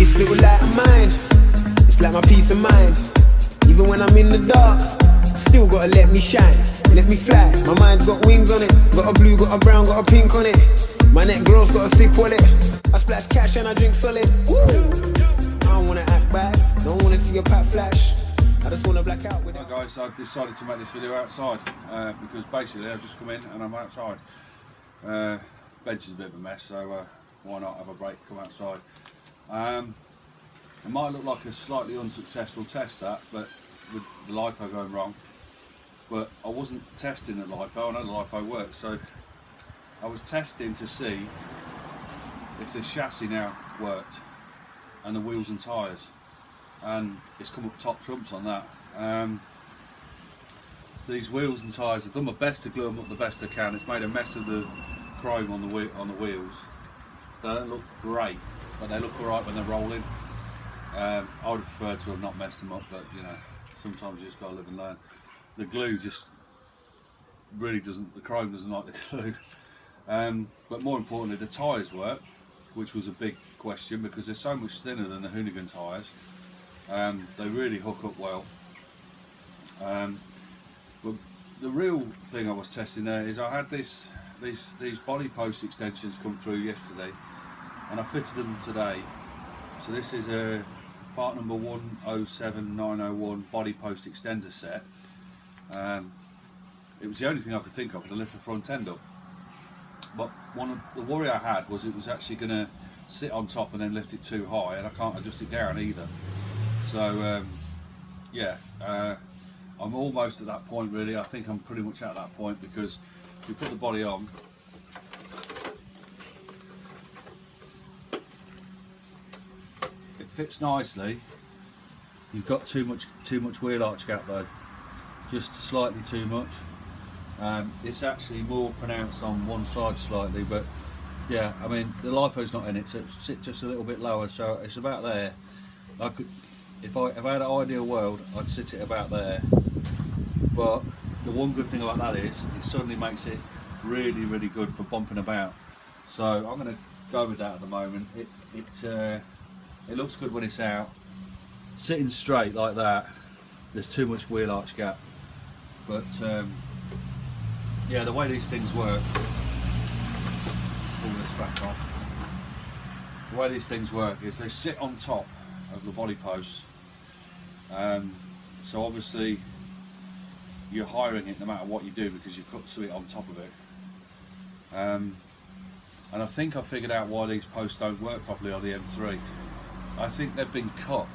This little light of mine, it's like my peace of mind. Even when I'm in the dark, still gotta let me shine, let me fly. My mind's got wings on it, got a blue, got a brown, got a pink on it. My neck girl's got a sick wallet. I splash cash and I drink solid. Woo! I don't wanna act bad, don't wanna see a pat flash. I just wanna black out with it. Hi guys, I decided to make this video outside because basically I've just come in and I'm outside. Bench is a bit of a mess, so why not have a break, come outside. It might look like a slightly unsuccessful test that, but with the LiPo going wrong. But I wasn't testing the LiPo, I know the LiPo works, so I was testing to see if the chassis now worked and the wheels and tyres, and it's come up top trumps on that. So these wheels and tyres, I've done my best to glue them up the best I can. It's made a mess of the chrome on the wheels, so they don't look great, but they look alright when they're rolling. I would prefer to have not messed them up, but you know, sometimes you just got to live and learn. The glue just really doesn't, the chrome doesn't like the glue. But more importantly, the tyres work, which was a big question because they're so much thinner than the Hoonigan tyres. They really hook up well. But the real thing I was testing there is I had these body post extensions come through yesterday, and I fitted them today. So this is a part number 107901 body post extender set. It was the only thing I could think of to lift the front end up. But one of the worry I had was it was actually going to sit on top and then lift it too high, and I can't adjust it down either. So I'm almost at that point really. I think I'm pretty much at that point because we put the body on. It fits nicely. You've got too much wheel arch gap though, just slightly too much. It's actually more pronounced on one side slightly, but yeah, I mean the LiPo's not in it, so it's just a little bit lower, so it's about there. I could, if I had an ideal world, I'd sit it about there. But the one good thing about that is it suddenly makes it really, really good for bumping about. So I'm going to go with that at the moment. It looks good when it's out. Sitting straight like that, there's too much wheel arch gap. But yeah, the way these things work, pull this back off. The way these things work is they sit on top of the body posts. So obviously you're hiring it no matter what you do because you put it on top of it. And I think I figured out why these posts don't work properly on the M3. I think they've been cut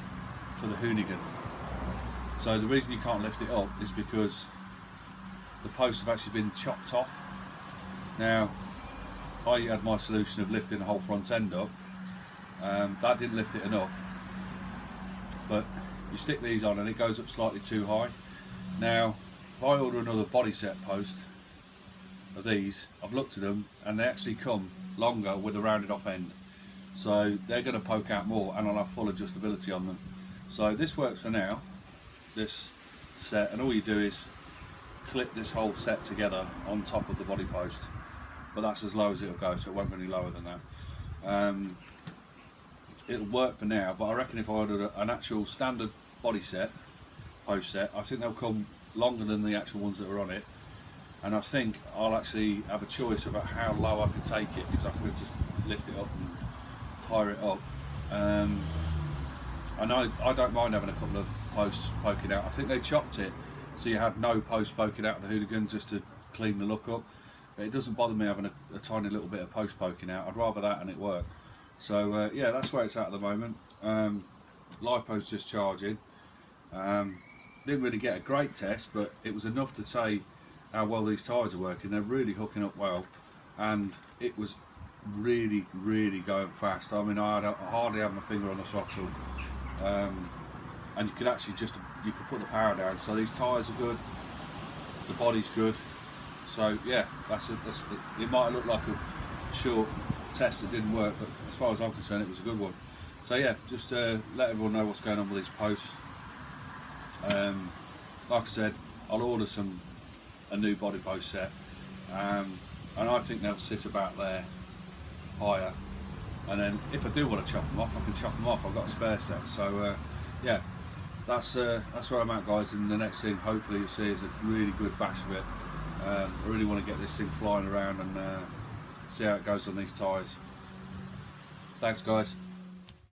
for the Hoonigan. So the reason you can't lift it up is because the posts have actually been chopped off. Now, I had my solution of lifting the whole front end up. That didn't lift it enough. But you stick these on and it goes up slightly too high. Now, if I order another body set post of these, I've looked at them and they actually come longer with a rounded off end. So they're going to poke out more and I'll have full adjustability on them. So this works for now, this set, and all you do is clip this whole set together on top of the body post. But that's as low as it'll go, so it won't go any lower than that. It'll work for now, but I reckon if I ordered an actual standard body set, post set, I think they'll come longer than the actual ones that are on it. And I think I'll actually have a choice about how low I can take it, because I can just lift it up and tire it up. And I don't mind having a couple of posts poking out. I think they chopped it so you had no post poking out of the Hoonigan just to clean the look up. But it doesn't bother me having a tiny little bit of post poking out. I'd rather that and it work. So yeah, that's where it's at the moment. LiPo's just charging. Didn't really get a great test, but it was enough to say how well these tyres are working. They're really hooking up well, and it was really, really going fast. I mean, I hardly had my finger on the throttle, and you could actually you could put the power down. So these tyres are good, the body's good. So yeah, it might look like a short test that didn't work, but as far as I'm concerned, it was a good one. So yeah, just let everyone know what's going on with these posts. Like I said, I'll order a new body post set, and I think they'll sit about there higher. and then if I do want to chop them off, I can chop them off. I've got a spare set. So yeah, that's where I'm at, guys. And the next thing, hopefully, you'll see is a really good bash of it. I really want to get this thing flying around and see how it goes on these tyres. Thanks, guys.